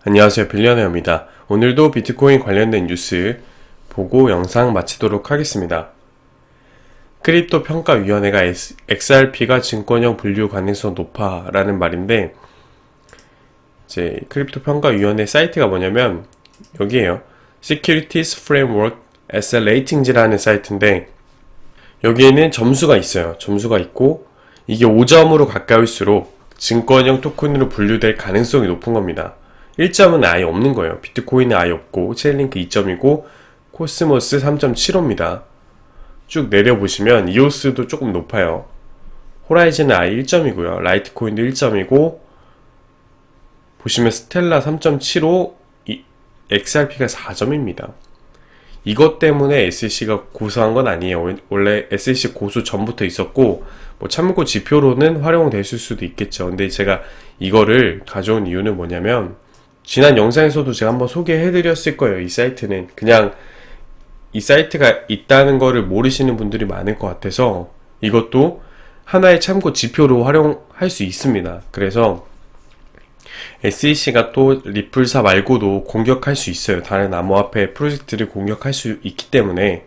안녕하세요, 빌리어네어입니다. 오늘도 비트코인 관련된 뉴스 보고 영상 마치도록 하겠습니다. 크립토 평가위원회가 XRP가 증권형 분류 가능성 높아 라는 말인데, 이제 크립토 평가위원회 사이트가 뭐냐면 여기에요. Securities Framework SLRatings라는 사이트인데, 여기에는 점수가 있어요. 점수가 있고 이게 5점으로 가까울수록 증권형 토큰으로 분류될 가능성이 높은 겁니다. 1점은 아예 없는 거예요. 비트코인은 아예 없고, 체인링크 2점이고, 코스모스 3.75입니다. 쭉 내려보시면 이오스도 조금 높아요. 호라이즌은 아예 1점이고요. 라이트코인도 1점이고, 보시면 스텔라 3.75, XRP가 4점입니다. 이것 때문에 SEC가 고소한 건 아니에요. 원래 SEC 고소 전부터 있었고, 뭐 참고 지표로는 활용될 수도 있겠죠. 근데 제가 이거를 가져온 이유는 뭐냐면, 지난 영상에서도 제가 한번 소개해드렸을 거예요. 이 사이트는 그냥 이 사이트가 있다는 거를 모르시는 분들이 많을 것 같아서 이것도 하나의 참고 지표로 활용할 수 있습니다. 그래서 SEC가 또 리플사 말고도 공격할 수 있어요. 다른 암호화폐 프로젝트를 공격할 수 있기 때문에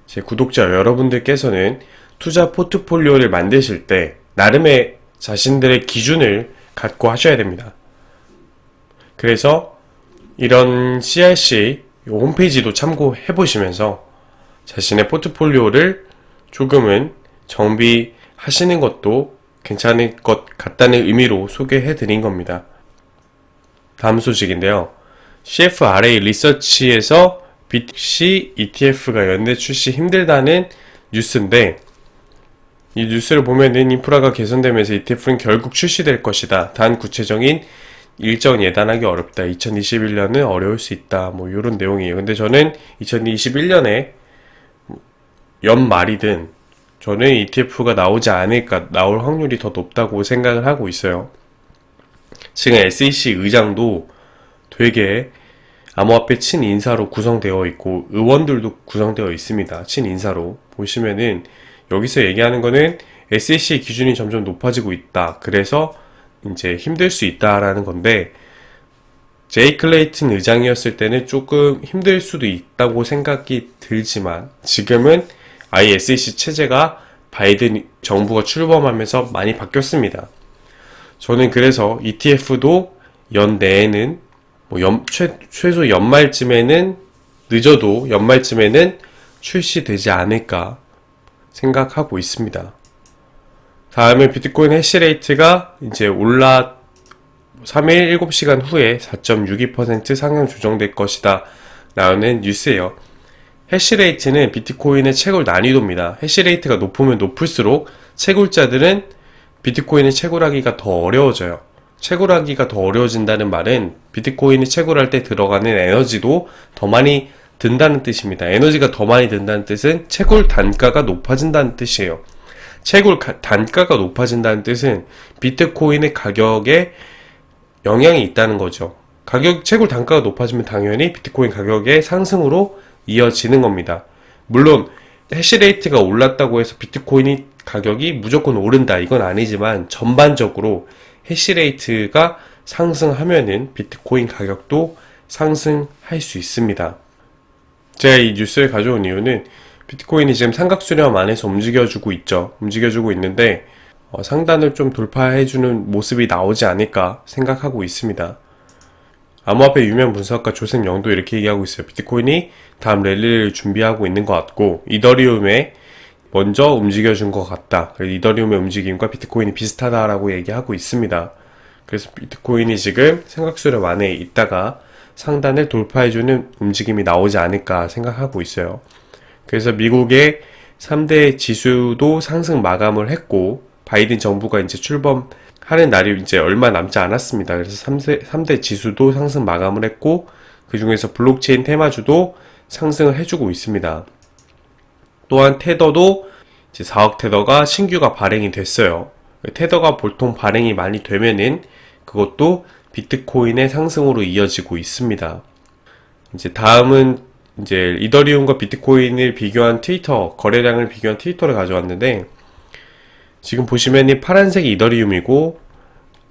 제 구독자 여러분들께서는 투자 포트폴리오를 만드실 때 나름의 자신들의 기준을 갖고 하셔야 됩니다. 그래서 이런 CRC 홈페이지도 참고해 보시면서 자신의 포트폴리오를 조금은 정비하시는 것도 괜찮을 것 같다는 의미로 소개해 드린 겁니다. 다음 소식인데요. CFRA 리서치에서 BTC ETF가 연내 출시 힘들다는 뉴스인데, 이 뉴스를 보면은 인프라가 개선되면서 ETF는 결국 출시될 것이다. 단 구체적인 일정 예단하기 어렵다. 2021년은 어려울 수 있다. 뭐 이런 내용이에요. 근데 저는 2021년에 연말이든 저는 ETF가 나오지 않을까, 나올 확률이 더 높다고 생각을 하고 있어요. 지금 SEC 의장도 되게 암호화폐 친인사로 구성되어 있고 의원들도 구성되어 있습니다. 친인사로 보시면은 여기서 얘기하는 거는 SEC 기준이 점점 높아지고 있다. 그래서 이제 힘들 수 있다라는 건데, 제이 클레이튼 의장이었을 때는 조금 힘들 수도 있다고 생각이 들지만 지금은 아예 SEC 체제가 바이든 정부가 출범하면서 많이 바뀌었습니다. 저는 그래서 ETF도 연내에는 최소 연말쯤에는, 늦어도 연말쯤에는 출시되지 않을까 생각하고 있습니다. 다음에 비트코인 해시레이트가 이제 3일 7시간 후에 4.62% 상향 조정될 것이다 라는 뉴스예요. 해시레이트는 비트코인의 채굴 난이도입니다. 해시레이트가 높으면 높을수록 채굴자들은 비트코인을 채굴하기가 더 어려워져요. 채굴하기가 더 어려워진다는 말은 비트코인을 채굴할 때 들어가는 에너지도 더 많이 든다는 뜻입니다. 에너지가 더 많이 든다는 뜻은 채굴 단가가 높아진다는 뜻이에요. 채굴 단가가 높아진다는 뜻은 비트코인의 가격에 영향이 있다는 거죠. 채굴 단가가 높아지면 당연히 비트코인 가격의 상승으로 이어지는 겁니다. 물론 해시레이트가 올랐다고 해서 비트코인이 가격이 무조건 오른다, 이건 아니지만 전반적으로 해시레이트가 상승하면은 비트코인 가격도 상승할 수 있습니다. 제가 이 뉴스를 가져온 이유는 비트코인이 지금 삼각수렴 안에서 움직여주고 있는데 상단을 좀 돌파해주는 모습이 나오지 않을까 생각하고 있습니다. 암호화폐 유명 분석가 조셉 영도 이렇게 얘기하고 있어요. 비트코인이 다음 랠리를 준비하고 있는 것 같고 이더리움에 먼저 움직여준 것 같다. 이더리움의 움직임과 비트코인이 비슷하다라고 얘기하고 있습니다. 그래서 비트코인이 지금 삼각수렴 안에 있다가 상단을 돌파해주는 움직임이 나오지 않을까 생각하고 있어요. 그래서 미국의 3대 지수도 상승 마감을 했고, 바이든 정부가 이제 출범하는 날이 이제 얼마 남지 않았습니다. 그래서 3대 지수도 상승 마감을 했고, 그 중에서 블록체인 테마주도 상승을 해주고 있습니다. 또한 테더도 이제 4억 테더가 신규가 발행이 됐어요. 테더가 보통 발행이 많이 되면은 그것도 비트코인의 상승으로 이어지고 있습니다. 이제 다음은 이제 이더리움과 비트코인을 비교한 트위터, 거래량을 비교한 트위터를 가져왔는데, 지금 보시면 이 파란색이 이더리움이고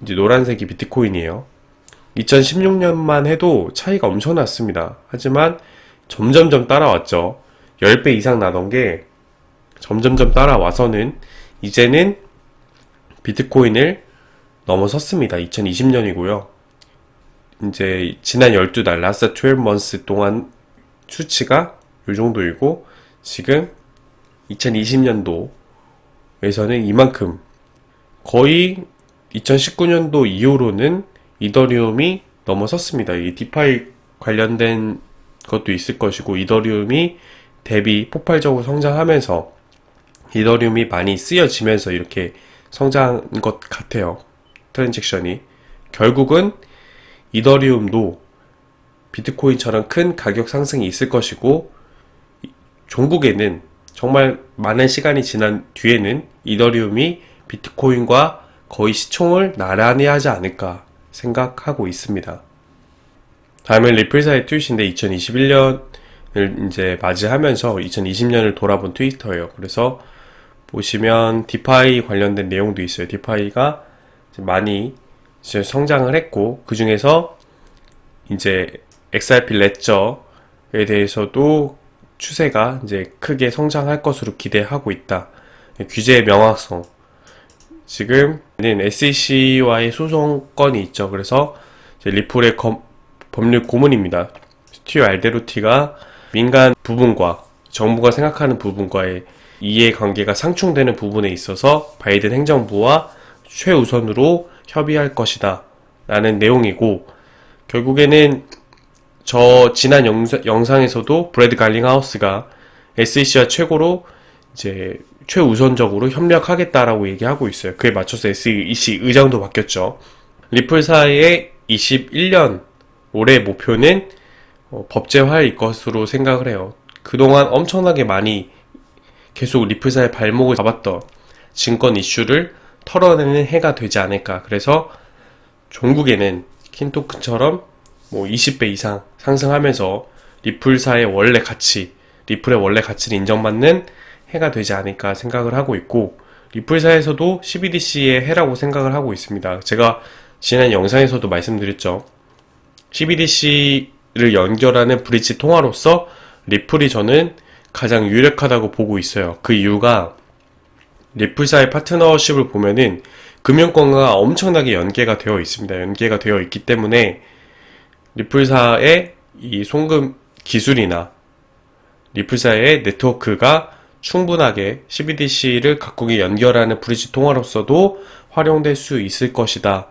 이제 노란색이 비트코인이에요. 2016년만 해도 차이가 엄청났습니다. 하지만 점점점 따라왔죠. 10배 이상 나던 게 점점점 따라와서는 이제는 비트코인을 넘어섰습니다. 2020년이고요. 이제 지난 12달, last 12months 동안 수치가 이 정도이고, 지금 2020년도에서는 이만큼, 거의 2019년도 이후로는 이더리움이 넘어섰습니다. 이 디파이 관련된 것도 있을 것이고, 이더리움이 대비 폭발적으로 성장하면서 이더리움이 많이 쓰여지면서 이렇게 성장한 것 같아요. 트랜잭션이. 결국은 이더리움도 비트코인처럼 큰 가격 상승이 있을 것이고, 종국에는 정말 많은 시간이 지난 뒤에는 이더리움이 비트코인과 거의 시총을 나란히 하지 않을까 생각하고 있습니다. 다음은 리플사의 트윗인데 2021년을 이제 맞이하면서 2020년을 돌아본 트위터예요. 그래서 보시면 디파이 관련된 내용도 있어요. 디파이가 많이 이제 성장을 했고, 그 중에서 이제 XRP 레저에 대해서도 추세가 이제 크게 성장할 것으로 기대하고 있다. 규제의 명확성. 지금은 SEC와의 소송건이 있죠. 그래서 이제 리플의 법률 고문입니다. 스튜어 알데로티가 민간 부분과 정부가 생각하는 부분과의 이해관계가 상충되는 부분에 있어서 바이든 행정부와 최우선으로 협의할 것이다 라는 내용이고, 결국에는 저 지난 영상에서도 브래드 갈링하우스가 SEC와 최고로 이제 최우선적으로 협력하겠다라고 얘기하고 있어요. 그에 맞춰서 SEC 의장도 바뀌었죠. 리플사의 21년 올해 목표는 법제화일 것으로 생각을 해요. 그동안 엄청나게 많이 계속 리플사의 발목을 잡았던 증권 이슈를 털어내는 해가 되지 않을까. 그래서 종국에는 킨토큰처럼 20배 이상 상승하면서 리플사의 원래 가치, 리플의 원래 가치를 인정받는 해가 되지 않을까 생각을 하고 있고, 리플사에서도 CBDC의 해라고 생각을 하고 있습니다. 제가 지난 영상에서도 말씀드렸죠. CBDC를 연결하는 브릿지 통화로서 리플이 저는 가장 유력하다고 보고 있어요. 그 이유가 리플사의 파트너십을 보면은 금융권과 엄청나게 연계가 되어 있습니다. 연계가 되어 있기 때문에 리플사의 이 송금 기술이나 리플사의 네트워크가 충분하게 CBDC를 각국에 연결하는 브릿지 통화로서도 활용될 수 있을 것이다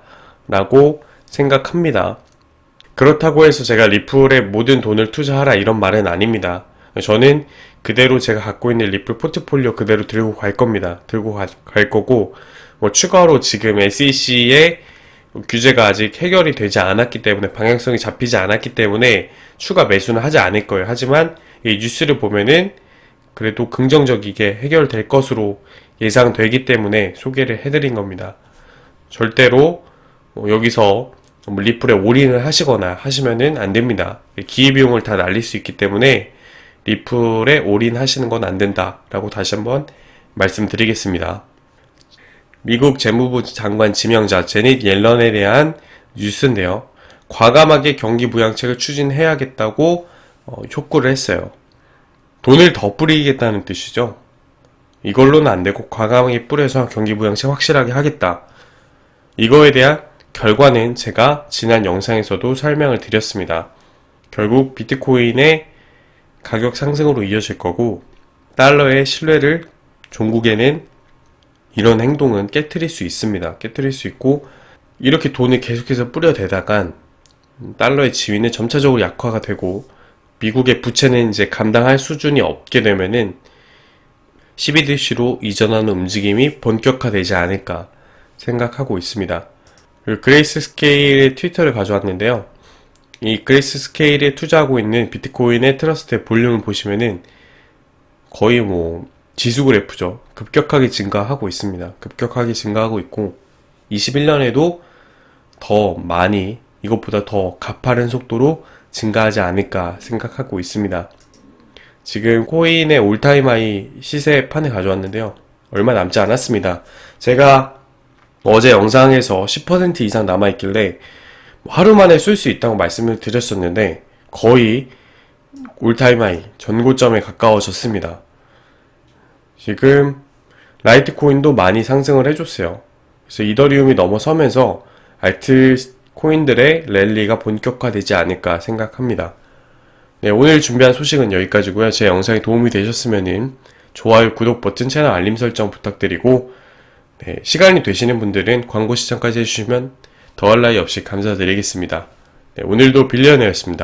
라고 생각합니다. 그렇다고 해서 제가 리플에 모든 돈을 투자하라 이런 말은 아닙니다. 저는 그대로 제가 갖고 있는 리플 포트폴리오 그대로 들고 갈 겁니다. 들고 갈 거고, 추가로 지금 SEC의 규제가 아직 해결이 되지 않았기 때문에, 방향성이 잡히지 않았기 때문에 추가 매수는 하지 않을 거예요. 하지만 이 뉴스를 보면은 그래도 긍정적이게 해결될 것으로 예상되기 때문에 소개를 해드린 겁니다. 절대로 여기서 리플에 올인을 하시거나 하시면은 안 됩니다. 기회비용을 다 날릴 수 있기 때문에 리플에 올인하시는 건 안 된다 라고 다시 한번 말씀드리겠습니다. 미국 재무부 장관 지명자 제닛 옐런에 대한 뉴스인데요. 과감하게 경기 부양책을 추진해야겠다고 촉구를 했어요. 돈을 더 뿌리겠다는 뜻이죠. 이걸로는 안 되고 과감하게 뿌려서 경기 부양책 확실하게 하겠다. 이거에 대한 결과는 제가 지난 영상에서도 설명을 드렸습니다. 결국 비트코인의 가격 상승으로 이어질 거고, 달러의 신뢰를 종국에는 이런 행동은 깨트릴 수 있습니다. 깨트릴 수 있고, 이렇게 돈을 계속해서 뿌려대다간 달러의 지위는 점차적으로 약화가 되고, 미국의 부채는 이제 감당할 수준이 없게 되면은 CBDC로 이전하는 움직임이 본격화되지 않을까 생각하고 있습니다. 그리고 그레이스 스케일의 트위터를 가져왔는데요. 이 그레이스 스케일에 투자하고 있는 비트코인의 트러스트의 볼륨을 보시면은 거의 지수 그래프죠. 급격하게 증가하고 있습니다. 급격하게 증가하고 있고, 21년에도 더 많이, 이것보다 더 가파른 속도로 증가하지 않을까 생각하고 있습니다. 지금 코인의 올타임 하이 시세판을 가져왔는데요. 얼마 남지 않았습니다. 제가 어제 영상에서 10% 이상 남아있길래 하루 만에 쏠 수 있다고 말씀을 드렸었는데 거의 올타임 하이, 전고점에 가까워졌습니다. 지금 라이트코인도 많이 상승을 해줬어요. 그래서 이더리움이 넘어서면서 알트 코인들의 랠리가 본격화되지 않을까 생각합니다. 네, 오늘 준비한 소식은 여기까지고요. 제 영상이 도움이 되셨으면 좋아요, 구독 버튼, 채널 알림 설정 부탁드리고, 네, 시간이 되시는 분들은 광고 시청까지 해주시면 더할 나위 없이 감사드리겠습니다. 네, 오늘도 빌리어너였습니다.